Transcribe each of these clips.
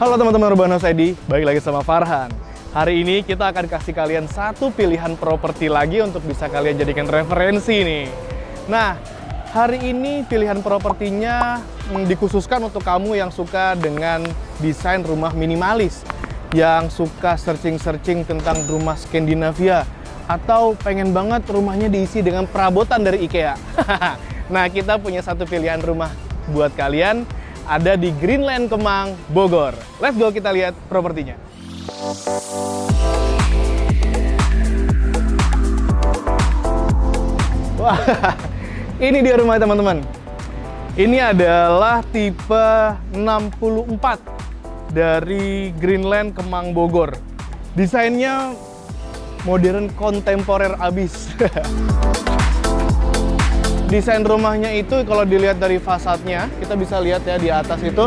Halo teman-teman Urbanus ID, balik lagi sama Farhan. Hari ini kita akan kasih kalian satu pilihan properti lagi untuk bisa kalian jadikan referensi nih. Nah, hari ini pilihan propertinya dikhususkan untuk kamu yang suka dengan desain rumah minimalis, yang suka searching-searching tentang rumah Skandinavia, atau pengen banget rumahnya diisi dengan perabotan dari IKEA. Nah, kita punya satu pilihan rumah buat kalian, ada di Greenland Kemang, Bogor. Let's go, kita lihat propertinya. Wah, ini dia rumah teman-teman. Ini adalah tipe 64 dari Greenland Kemang, Bogor. Desainnya modern kontemporer abis. Desain rumahnya itu kalau dilihat dari fasadnya, kita bisa lihat ya di atas itu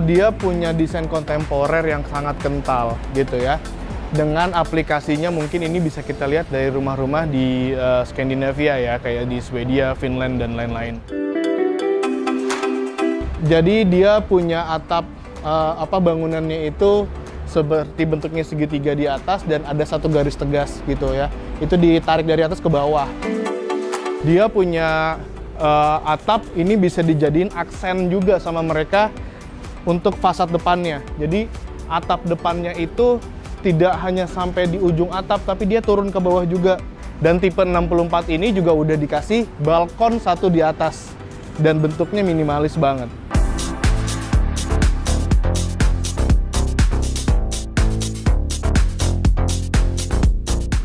dia punya desain kontemporer yang sangat kental gitu ya. Dengan aplikasinya mungkin ini bisa kita lihat dari rumah-rumah di Skandinavia ya, kayak di Swedia, Finland dan lain-lain. Jadi dia punya atap bangunannya itu seperti bentuknya segitiga di atas dan ada satu garis tegas gitu ya. Itu ditarik dari atas ke bawah. Dia punya atap ini bisa dijadiin aksen juga sama mereka untuk fasad depannya. Jadi atap depannya itu tidak hanya sampai di ujung atap, tapi dia turun ke bawah juga. Dan tipe 64 ini juga udah dikasih balkon satu di atas. Dan bentuknya minimalis banget.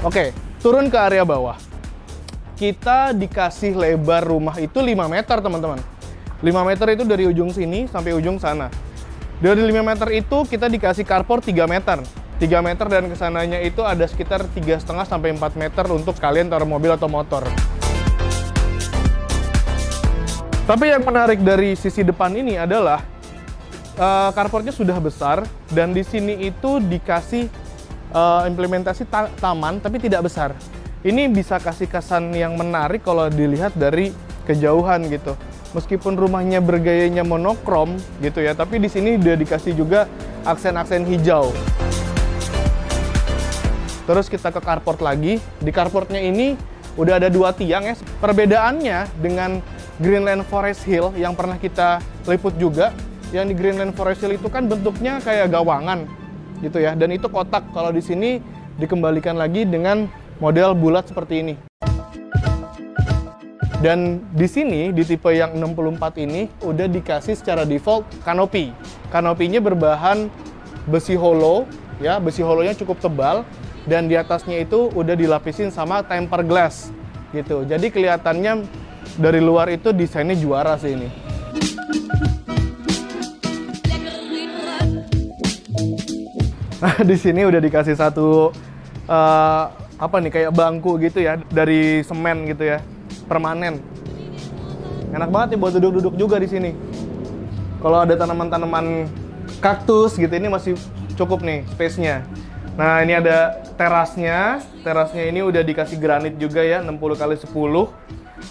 Oke, turun ke area bawah. Kita dikasih lebar rumah itu 5 meter teman-teman. 5 meter itu dari ujung sini sampai ujung sana. Dari 5 meter itu kita dikasih carport 3 meter. 3 meter dan kesananya itu ada sekitar 3,5 sampai 4 meter untuk kalian taruh mobil atau motor. Tapi yang menarik dari sisi depan ini adalah carportnya sudah besar dan di sini itu dikasih implementasi taman tapi tidak besar. Ini bisa kasih kesan yang menarik kalau dilihat dari kejauhan gitu. Meskipun rumahnya bergayanya monokrom gitu ya, tapi di sini udah dikasih juga aksen-aksen hijau. Terus kita ke carport lagi. Di carportnya ini udah ada 2 tiang ya. Perbedaannya dengan Greenland Forest Hill yang pernah kita liput juga, yang di Greenland Forest Hill itu kan bentuknya kayak gawangan gitu ya, dan itu kotak. Kalau di sini dikembalikan lagi dengan model bulat seperti ini. Dan di sini, di tipe yang 64 ini, udah dikasih secara default kanopi. Kanopinya berbahan besi hollow, ya, besi hollownya cukup tebal, dan di atasnya itu udah dilapisin sama tempered glass, gitu. Jadi kelihatannya dari luar itu desainnya juara sih ini. Nah, di sini udah dikasih satu kayak bangku gitu ya, dari semen gitu ya, permanen. Enak banget nih buat duduk-duduk juga di sini. Kalau ada tanaman-tanaman kaktus gitu, ini masih cukup nih space-nya. Nah, ini ada terasnya. Terasnya ini udah dikasih granit juga ya, 60x10.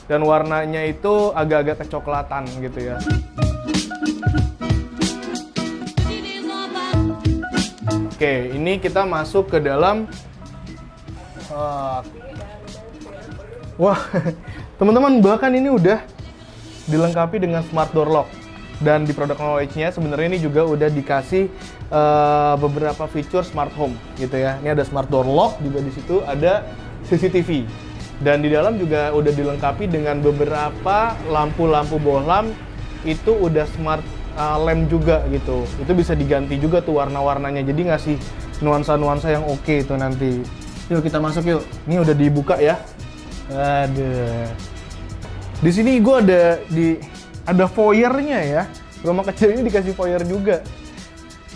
Dan warnanya itu agak-agak kecoklatan gitu ya. Oke, ini kita masuk ke dalam. Wah, teman-teman, bahkan ini udah dilengkapi dengan smart door lock. Dan di product knowledge-nya sebenarnya ini juga udah dikasih beberapa fitur smart home gitu ya. Ini ada smart door lock, juga di situ ada CCTV. Dan di dalam juga udah dilengkapi dengan beberapa lampu-lampu bohlam, itu udah smart lamp juga gitu. Itu bisa diganti juga tuh warna-warnanya, jadi ngasih nuansa-nuansa yang oke itu nanti. Yuk kita masuk yuk. Ini udah dibuka ya. Aduh. Di sini gue ada foyer-nya ya. Rumah kecil ini dikasih foyer juga.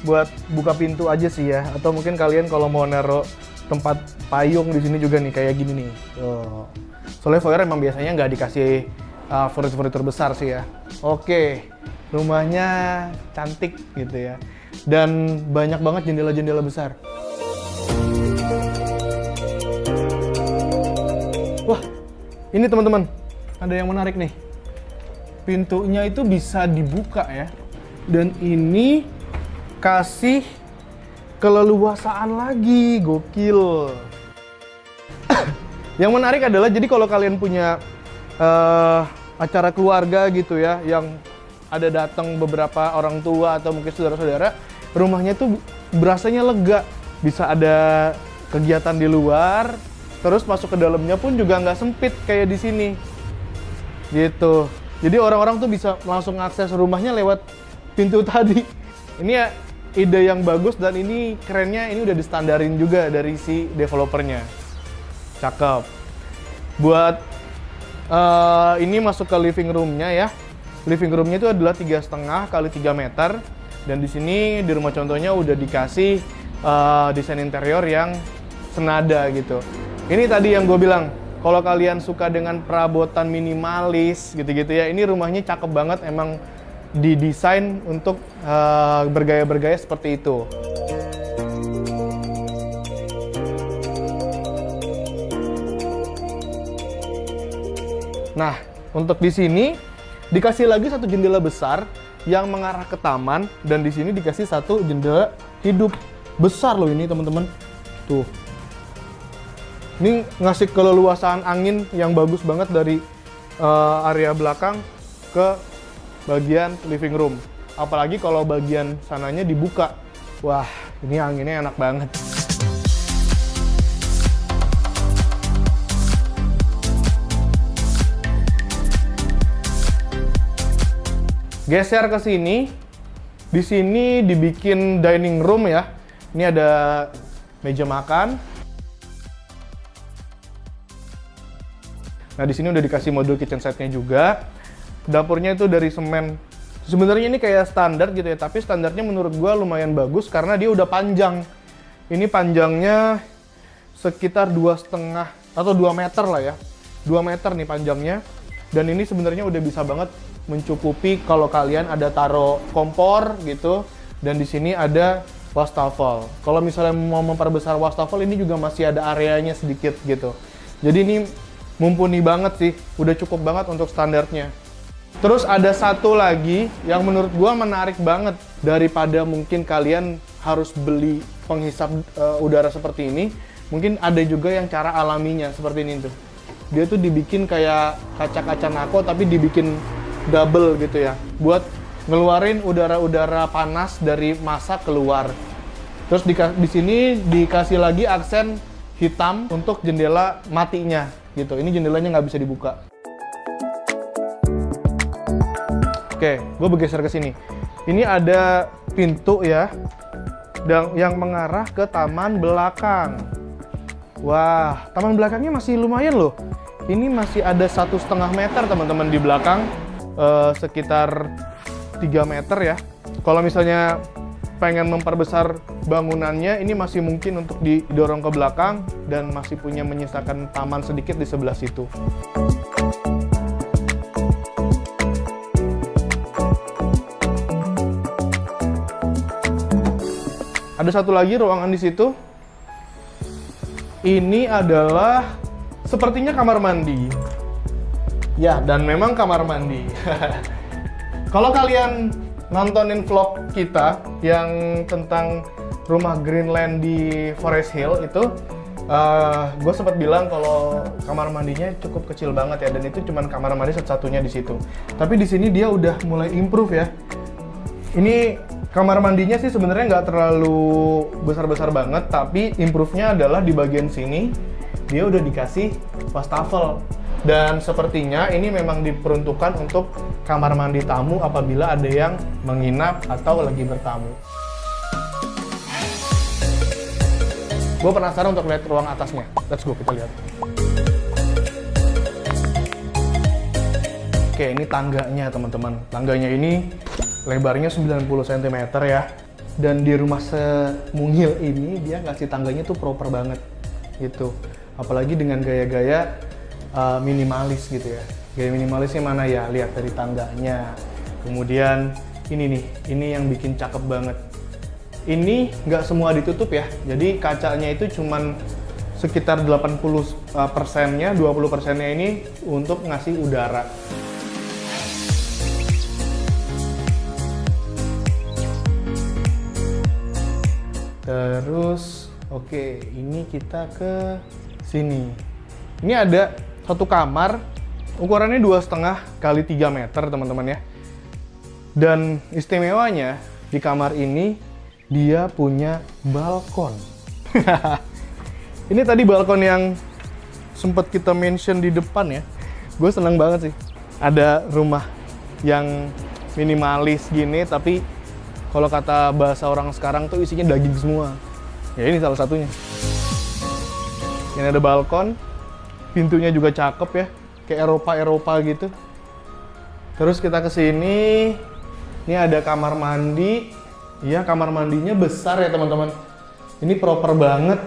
Buat buka pintu aja sih ya. Atau mungkin kalian kalau mau naruh tempat payung di sini juga nih, kayak gini nih. Tuh. Soalnya foyer emang biasanya nggak dikasih furnitur besar sih ya. Oke. Rumahnya cantik gitu ya. Dan banyak banget jendela-jendela besar. Wah, ini teman-teman, ada yang menarik nih. Pintunya itu bisa dibuka ya. Dan ini kasih keleluasaan lagi, gokil. Yang menarik adalah, jadi kalau kalian punya acara keluarga gitu ya, yang ada datang beberapa orang tua atau mungkin saudara-saudara, rumahnya tuh berasanya lega. Bisa ada kegiatan di luar, terus masuk ke dalamnya pun juga nggak sempit kayak di sini. Gitu. Jadi orang-orang tuh bisa langsung akses rumahnya lewat pintu tadi. Ini ya ide yang bagus, dan ini kerennya, ini udah distandarin juga dari si developernya. Cakep. Buat ini masuk ke living room-nya ya. Living room-nya itu adalah 3,5 kali 3 meter. Dan di sini di rumah contohnya udah dikasih desain interior yang senada gitu. Ini tadi yang gue bilang, kalau kalian suka dengan perabotan minimalis gitu-gitu ya, ini rumahnya cakep banget, emang didesain untuk bergaya-bergaya seperti itu. Nah, untuk di sini dikasih lagi satu jendela besar yang mengarah ke taman, dan di sini dikasih satu jendela hidup besar loh ini teman-teman. Tuh. Ini ngasih keleluasaan angin yang bagus banget dari area belakang ke bagian living room. Apalagi kalau bagian sananya dibuka. Wah, ini anginnya enak banget. Geser ke sini. Di sini dibikin dining room ya. Ini ada meja makan. Nah, di sini udah dikasih modul kitchen set-nya juga. Dapurnya itu dari semen. Sebenarnya ini kayak standar gitu ya, tapi standarnya menurut gua lumayan bagus karena dia udah panjang. Ini panjangnya sekitar 2,5 atau 2 meter lah ya. 2 meter nih panjangnya. Dan ini sebenarnya udah bisa banget mencukupi kalau kalian ada taruh kompor gitu. Dan di sini ada wastafel. Kalau misalnya mau memperbesar wastafel, ini juga masih ada areanya sedikit gitu. Jadi ini mumpuni banget sih, udah cukup banget untuk standarnya. Terus ada satu lagi yang menurut gua menarik banget, daripada mungkin kalian harus beli penghisap udara seperti ini, mungkin ada juga yang cara alaminya seperti ini tuh. Dia tuh dibikin kayak kaca-kaca nako tapi dibikin double gitu ya, buat ngeluarin udara-udara panas dari masak keluar. Terus di sini dikasih lagi aksen hitam untuk jendela matinya gitu. Ini jendelanya nggak bisa dibuka. Oke, gue bergeser ke sini. Ini ada pintu ya, yang mengarah ke taman belakang. Wah, taman belakangnya masih lumayan loh. Ini masih ada 1,5 meter teman-teman di belakang, sekitar 3 meter ya. Kalau misalnya pengen memperbesar bangunannya, ini masih mungkin untuk didorong ke belakang dan masih punya menyisakan taman sedikit di sebelah situ. Ada satu lagi ruangan di situ. Ini adalah sepertinya kamar mandi. Ya, dan memang kamar mandi. Kalau kalian nontonin vlog kita yang tentang rumah Greenland di Forest Hill itu, gue sempat bilang kalau kamar mandinya cukup kecil banget ya, dan itu cuman kamar mandi satu-satunya di situ. Tapi di sini dia udah mulai improve ya. Ini kamar mandinya sih sebenarnya nggak terlalu besar-besar banget, tapi improve-nya adalah di bagian sini dia udah dikasih wastafel. Dan sepertinya ini memang diperuntukkan untuk kamar mandi tamu apabila ada yang menginap atau lagi bertamu. Gue penasaran untuk lihat ruang atasnya. Let's go, kita lihat. Oke, ini tangganya teman-teman. Tangganya ini lebarnya 90 cm ya. Dan di rumah semungil ini dia ngasih tangganya tuh proper banget gitu. Apalagi dengan gaya-gaya minimalis gitu ya. Gaya minimalisnya mana ya? Lihat dari tangganya. Kemudian ini nih, ini yang bikin cakep banget. Ini nggak semua ditutup ya. Jadi kacanya itu cuman sekitar 80%-nya, 20%-nya ini untuk ngasih udara. Oke, ini kita ke sini. Ini ada satu kamar, ukurannya 2,5 kali 3 meter teman-teman ya. Dan istimewanya di kamar ini dia punya balkon. Ini tadi balkon yang sempat kita mention di depan ya. Gue seneng banget sih. Ada rumah yang minimalis gini, tapi kalau kata bahasa orang sekarang tuh isinya daging semua. Ya ini salah satunya. Ini ada balkon, pintunya juga cakep ya, kayak Eropa gitu. Terus kita ke sini, ini ada kamar mandi. Iya, kamar mandinya besar ya teman-teman. Ini proper banget.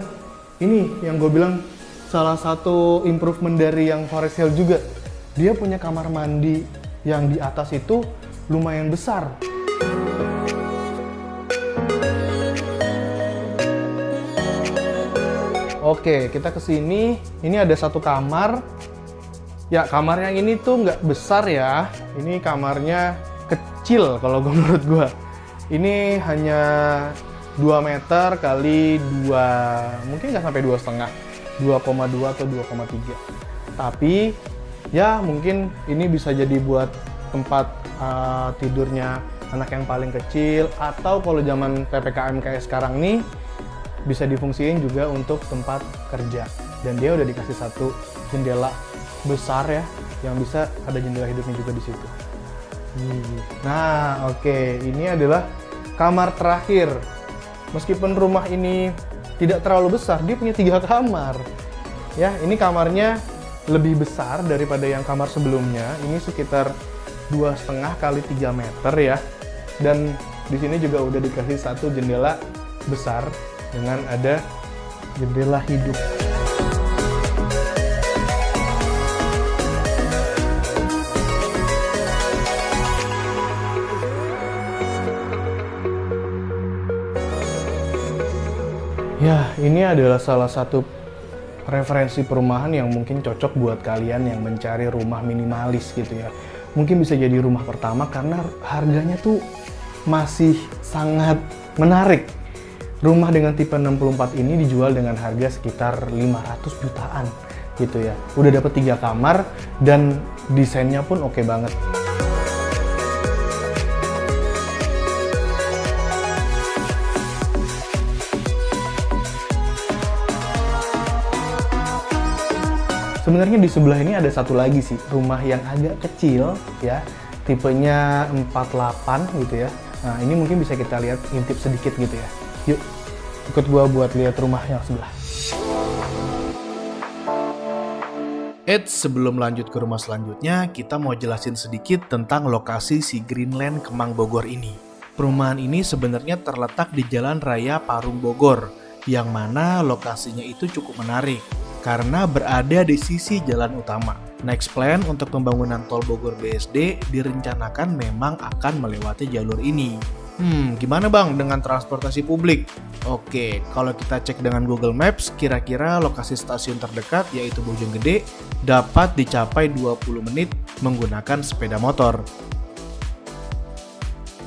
Ini yang gue bilang salah satu improvement dari yang Forest Hill juga. Dia punya kamar mandi yang di atas itu lumayan besar. Oke, kita ke sini. Ini ada satu kamar. Ya, kamar yang ini tuh nggak besar ya. Ini kamarnya kecil kalau menurut gua. Ini hanya 2 meter kali 2, mungkin nggak sampai 2,5, 2,2 atau 2,3. Tapi ya mungkin ini bisa jadi buat tempat tidurnya anak yang paling kecil, atau kalau zaman PPKM kayak sekarang nih bisa difungsiin juga untuk tempat kerja. Dan dia udah dikasih satu jendela besar ya, yang bisa ada jendela hidupnya juga di situ. Nah, oke, ini adalah kamar terakhir. Meskipun rumah ini tidak terlalu besar, dia punya 3 kamar. Ya, ini kamarnya lebih besar daripada yang kamar sebelumnya. Ini sekitar 2,5 kali 3 meter ya. Dan di sini juga udah dikasih satu jendela besar dengan ada jendela hidup. Ya, ini adalah salah satu referensi perumahan yang mungkin cocok buat kalian yang mencari rumah minimalis gitu ya. Mungkin bisa jadi rumah pertama karena harganya tuh masih sangat menarik. Rumah dengan tipe 64 ini dijual dengan harga sekitar 500 jutaan gitu ya. Udah dapet 3 kamar dan desainnya pun oke banget. Sebenarnya di sebelah ini ada satu lagi sih, rumah yang agak kecil ya, tipenya 48 gitu ya. Nah, ini mungkin bisa kita lihat intip sedikit gitu ya. Yuk, ikut gua buat lihat rumah yang sebelah. Sebelum lanjut ke rumah selanjutnya, kita mau jelasin sedikit tentang lokasi si Greenland Kemang Bogor ini. Perumahan ini sebenarnya terletak di Jalan Raya Parung Bogor, yang mana lokasinya itu cukup menarik karena berada di sisi jalan utama. Next plan untuk pembangunan tol Bogor BSD direncanakan memang akan melewati jalur ini. Gimana bang dengan transportasi publik? Oke, kalau kita cek dengan Google Maps, kira-kira lokasi stasiun terdekat yaitu Bojonggede dapat dicapai 20 menit menggunakan sepeda motor.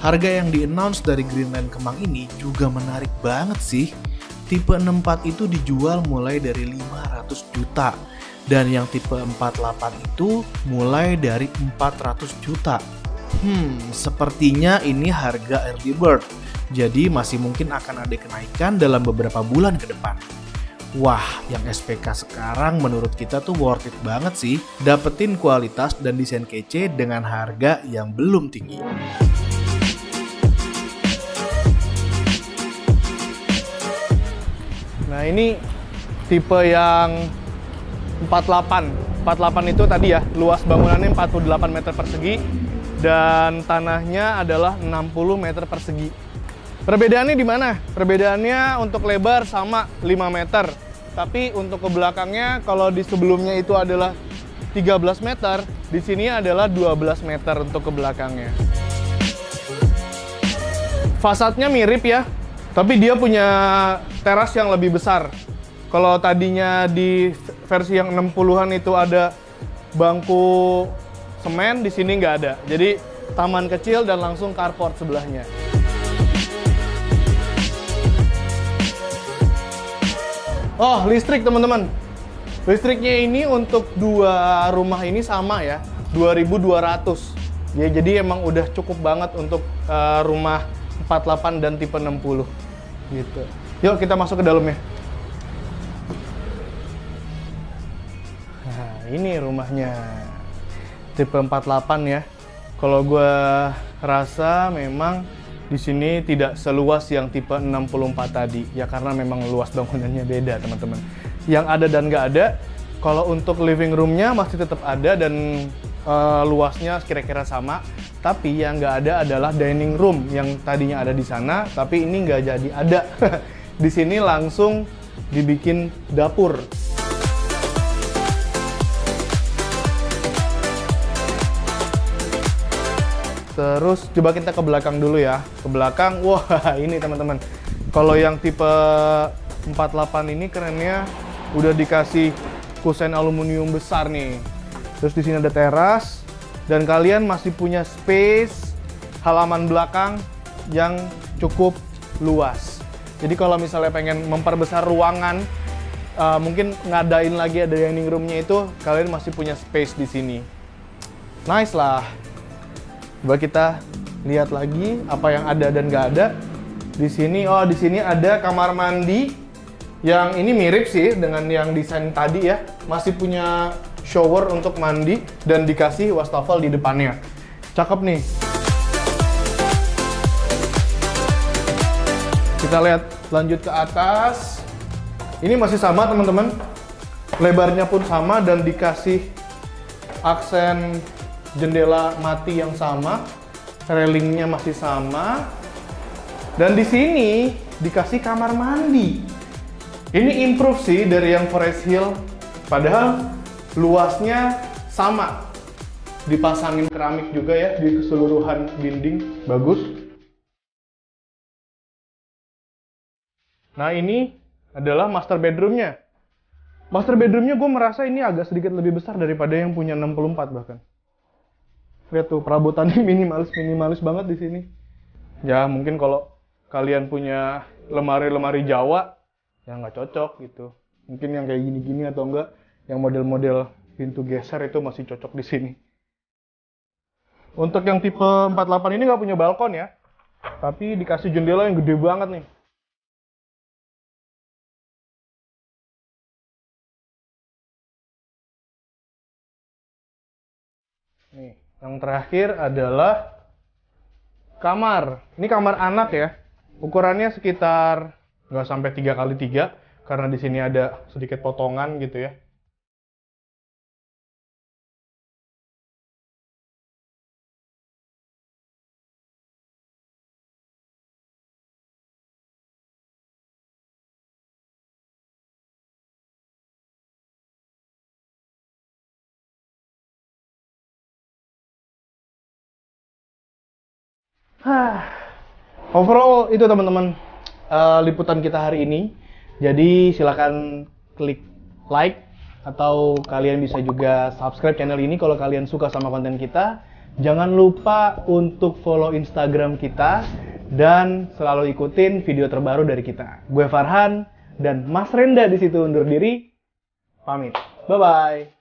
Harga yang di-announce dari Greenland Kemang ini juga menarik banget sih. Tipe 64 itu dijual mulai dari 500 juta dan yang tipe 48 itu mulai dari 400 juta. Sepertinya ini harga early bird, jadi masih mungkin akan ada kenaikan dalam beberapa bulan ke depan. Wah, yang SPK sekarang menurut kita tuh worth it banget sih, dapetin kualitas dan desain kece dengan harga yang belum tinggi. Nah, ini tipe yang 48. 48 itu tadi ya, luas bangunannya 48 meter persegi dan tanahnya adalah 60 meter persegi. Perbedaannya di mana? Perbedaannya untuk lebar sama 5 meter. Tapi untuk ke belakangnya, kalau di sebelumnya itu adalah 13 meter, di sini adalah 12 meter untuk ke belakangnya. Fasadnya mirip ya, tapi dia punya teras yang lebih besar. Kalau tadinya di versi yang 60-an itu ada bangku semen, di sini nggak ada. Jadi taman kecil dan langsung carport sebelahnya. Oh, listrik teman-teman. Listriknya ini untuk dua rumah ini sama ya, 2.200. Ya, jadi emang udah cukup banget untuk rumah 48 dan tipe 60 gitu. Yuk kita masuk ke dalamnya. Nah, ini rumahnya tipe 48 ya. Kalau gue rasa memang di sini tidak seluas yang tipe 64 tadi ya, karena memang luas bangunannya beda teman-teman. Yang ada dan nggak ada, kalau untuk living roomnya masih tetap ada dan luasnya kira-kira sama, tapi yang nggak ada adalah dining room yang tadinya ada di sana, tapi ini nggak jadi ada. Di sini langsung dibikin dapur. Terus coba kita ke belakang dulu ya. Ke belakang, wah ini teman-teman. Kalau yang tipe 48 ini kerennya udah dikasih kusen aluminium besar nih. Terus di sini ada teras dan kalian masih punya space halaman belakang yang cukup luas. Jadi kalau misalnya pengen memperbesar ruangan, mungkin ngadain lagi ada dining roomnya itu, kalian masih punya space di sini. Nice lah. Coba kita lihat lagi apa yang ada dan nggak ada di sini. Oh, di sini ada kamar mandi yang ini mirip sih dengan yang desain tadi ya. Masih punya shower untuk mandi dan dikasih wastafel di depannya. Cakep nih. Kita lihat lanjut ke atas. Ini masih sama teman-teman. Lebarnya pun sama dan dikasih aksen jendela mati yang sama. Railingnya masih sama. Dan di sini dikasih kamar mandi. Ini improve sih dari yang Forest Hill. Padahal luasnya sama, dipasangin keramik juga ya di keseluruhan dinding, bagus. Nah ini adalah master bedroomnya. Master bedroomnya gue merasa ini agak sedikit lebih besar daripada yang punya 64 bahkan. Lihat tuh perabotannya minimalis banget di sini. Ya mungkin kalau kalian punya lemari-lemari Jawa ya nggak cocok gitu. Mungkin yang kayak gini-gini atau enggak yang model-model pintu geser itu masih cocok di sini. Untuk yang tipe 48 ini nggak punya balkon ya, tapi dikasih jendela yang gede banget nih. Nih, yang terakhir adalah kamar. Ini kamar anak ya. Ukurannya sekitar nggak sampai 3x3 karena di sini ada sedikit potongan gitu ya. Overall itu teman-teman liputan kita hari ini. Jadi silakan klik like atau kalian bisa juga subscribe channel ini kalau kalian suka sama konten kita. Jangan lupa untuk follow Instagram kita dan selalu ikutin video terbaru dari kita. Gue Farhan dan Mas Renda di situ undur diri. Pamit. Bye bye.